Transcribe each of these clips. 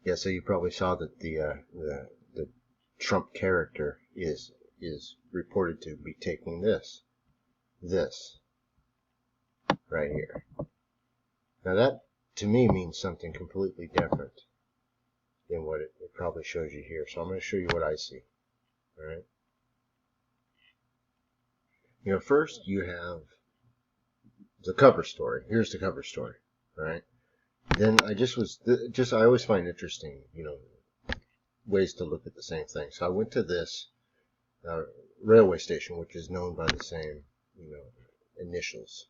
Yeah, so you probably saw that the Trump character is reported to be taking this right here. Now that to me means something completely different than what it probably shows you here. So I'm going to show you what I see. All right. First you have the cover story. Here's the cover story. All right. Then I always find interesting, ways to look at the same thing. So I went to this railway station, which is known by the same, initials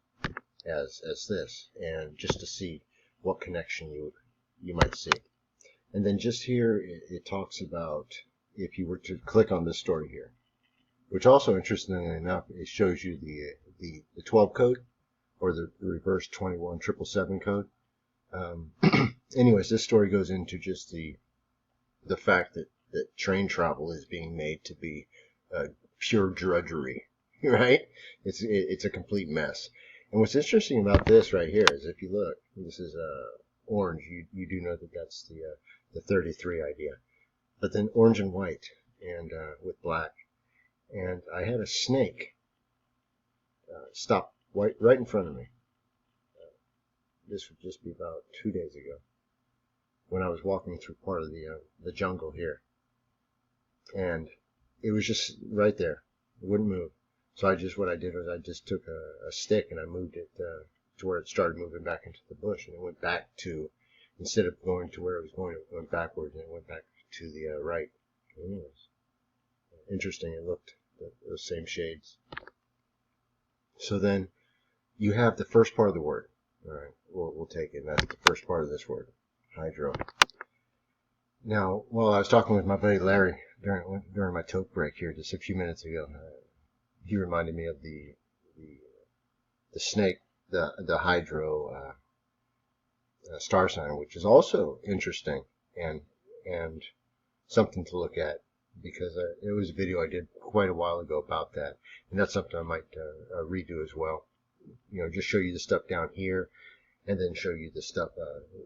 as this, and just to see what connection you might see. And then just here it talks about, if you were to click on this story here, which also interestingly enough, it shows you the 12 code, or the reverse 21777 code. Anyways, this story goes into just the fact that train travel is being made to be pure drudgery, right? It's a complete mess. And what's interesting about this right here is, if you look, this is orange. You do know that that's the 33 idea, but then orange and white, and with black. And I had a snake stop right in front of me. This would just be about 2 days ago, when I was walking through part of the jungle here, and it was just right there. It wouldn't move. So what I did was I just took a stick and I moved it to where it started moving back into the bush, and it went back to, instead of going to where it was going, it went backwards, and it went back to the right. Anyways, interesting. It looked those same shades. So then you have the first part of the word. All right, we'll take it. And that's the first part of this word, hydro. Now, while I was talking with my buddy Larry during my toke break here just a few minutes ago, he reminded me of the snake, the hydro star sign, which is also interesting and something to look at, because it was a video I did quite a while ago about that, and that's something I might redo as well. Just show you the stuff down here, and then show you the stuff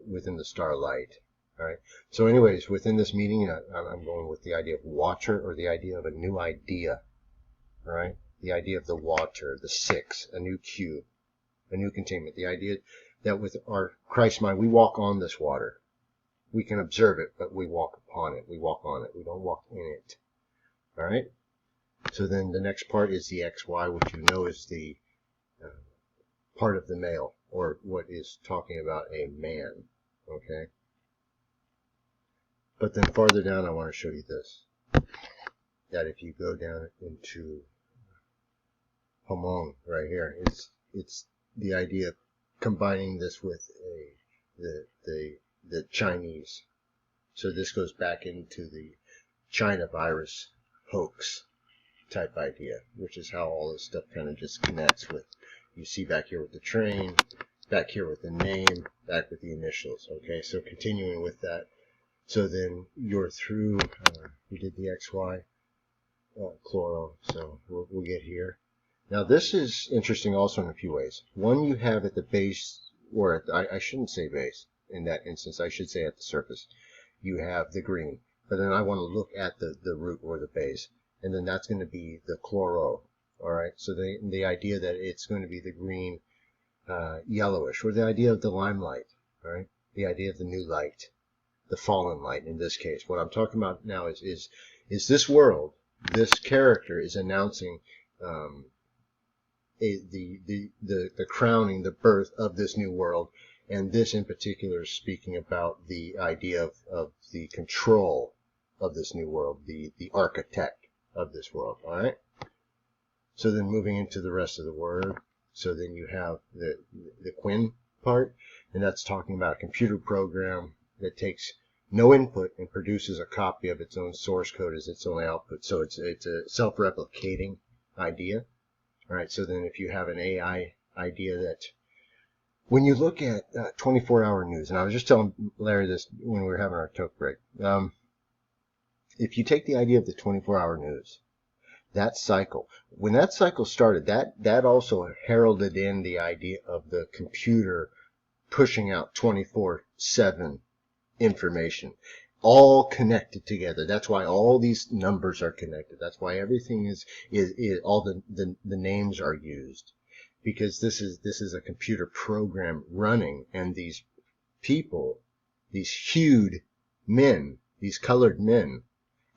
within the starlight. All right. So anyways, within this meeting, I'm going with the idea of water, or the idea of a new idea. All right. The idea of the water, the 6, a new cube, a new containment. The idea that with our Christ mind, we walk on this water. We can observe it, but we walk upon it. We walk on it. We don't walk in it. All right. So then the next part is the XY, which is the part of the male, or what is talking about a man. Okay. But then farther down, I want to show you this. That if you go down into Homon right here, it's the idea of combining this with the Chinese. So this goes back into the China virus hoax type idea, which is how all this stuff kind of just connects with. You see back here with the train, back here with the name, back with the initials. Okay, so continuing with that. So then you're through, we did the XY, chloro, so we'll get here. Now this is interesting also in a few ways. One, you have at the base, or I shouldn't say base in that instance, I should say at the surface, you have the green. But then I want to look at the root or the base, and then that's going to be the chloro. All right, so the idea that it's going to be the green, yellowish, or the idea of the limelight. All right, the idea of the new light, the fallen light in this case. What I'm talking about now is this world, this character is announcing the crowning, the birth of this new world, and this in particular is speaking about the idea of the control of this new world, the architect of this world. All right. So then moving into the rest of the word, so then you have the quin part, and that's talking about a computer program that takes no input and produces a copy of its own source code as its own output. So it's a self-replicating idea. All right. So then if you have an AI idea that, when you look at 24-hour news, and I was just telling Larry this when we were having our toke break, if you take the idea of the 24-hour news, that cycle, when that cycle started, that also heralded in the idea of the computer pushing out 24/7 information, all connected together. That's why all these numbers are connected. That's why everything is all the names are used, because this is a computer program running, and these people, these hued men, these colored men,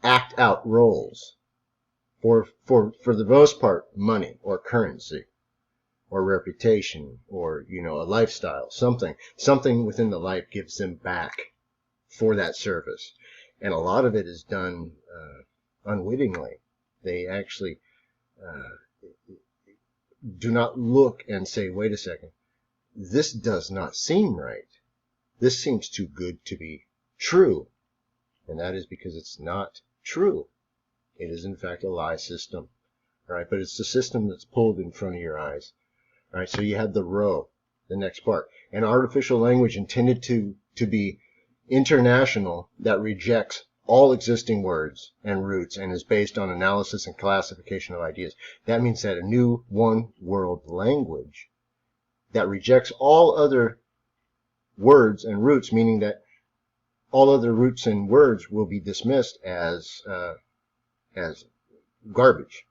act out roles for the most part, money or currency or reputation or, a lifestyle, something within the life gives them back for that service. And a lot of it is done unwittingly. They actually do not look and say, wait a second, this does not seem right. This seems too good to be true. And that is because it's not true. It is in fact a lie system. All right, but it's the system that's pulled in front of your eyes. All right, so you have the row, the next part. An artificial language intended to be international that rejects all existing words and roots and is based on analysis and classification of ideas. That means that a new one world language that rejects all other words and roots, meaning that all other roots and words will be dismissed as garbage,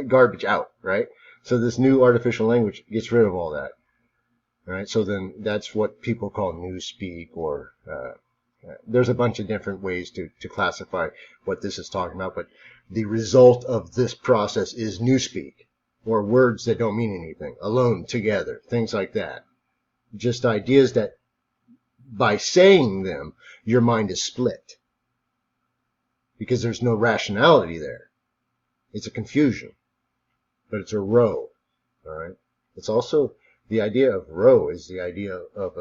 garbage out, right? So this new artificial language gets rid of all that, right? So then that's what people call newspeak, or there's a bunch of different ways to classify what this is talking about, but the result of this process is newspeak, or words that don't mean anything, alone, together, things like that. Just ideas that by saying them, your mind is split, because there's no rationality there. It's a confusion, but it's a row. All right. It's also the idea of row is the idea of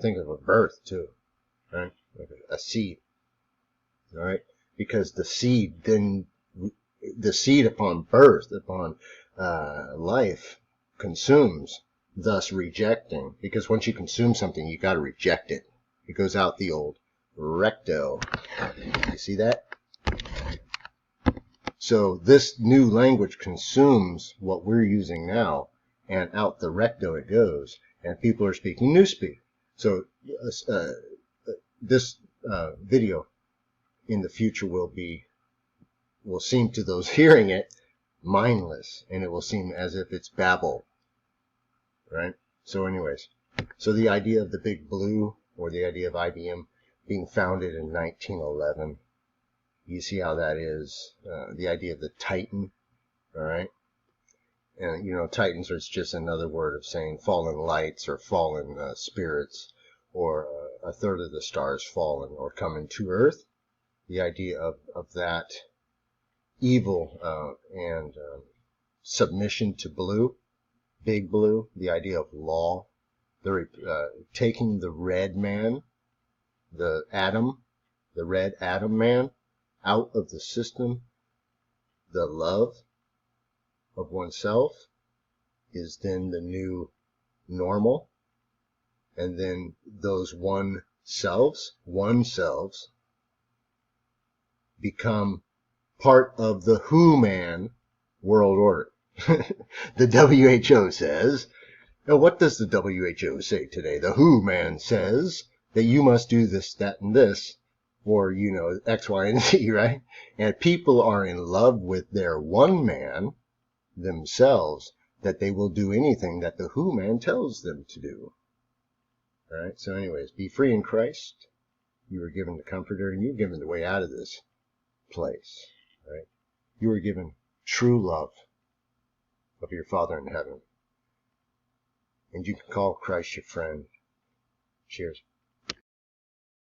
think of a birth too, right? Like a seed. All right. Because the seed upon birth, upon life, consumes, thus rejecting. Because once you consume something, you got to reject it. It goes out the old recto. You see that? So this new language consumes what we're using now, and out the recto it goes, and people are speaking newspeak. So this video in the future will seem to those hearing it mindless, and it will seem as if it's babble, right? So anyways, so the idea of the Big Blue, or the idea of IBM being founded in 1911, you see how that is. The idea of the Titan, all right? And, Titans is just another word of saying fallen lights or fallen spirits, or a third of the stars fallen or coming to Earth. The idea of that evil and submission to blue, Big Blue, the idea of law. They're taking the red man, the red atom man, out of the system. The love of oneself is then the new normal, and then those one selves become part of the who man world order. The WHO says, now what does the WHO say today? The who man says that you must do this, that, and this, or, X, Y, and Z, right? And people are in love with their one man themselves, that they will do anything that the who man tells them to do. All right. So anyways, be free in Christ. You were given the Comforter, and you're given the way out of this place. Right. You were given true love of your Father in heaven, and you can call Christ your friend. Cheers.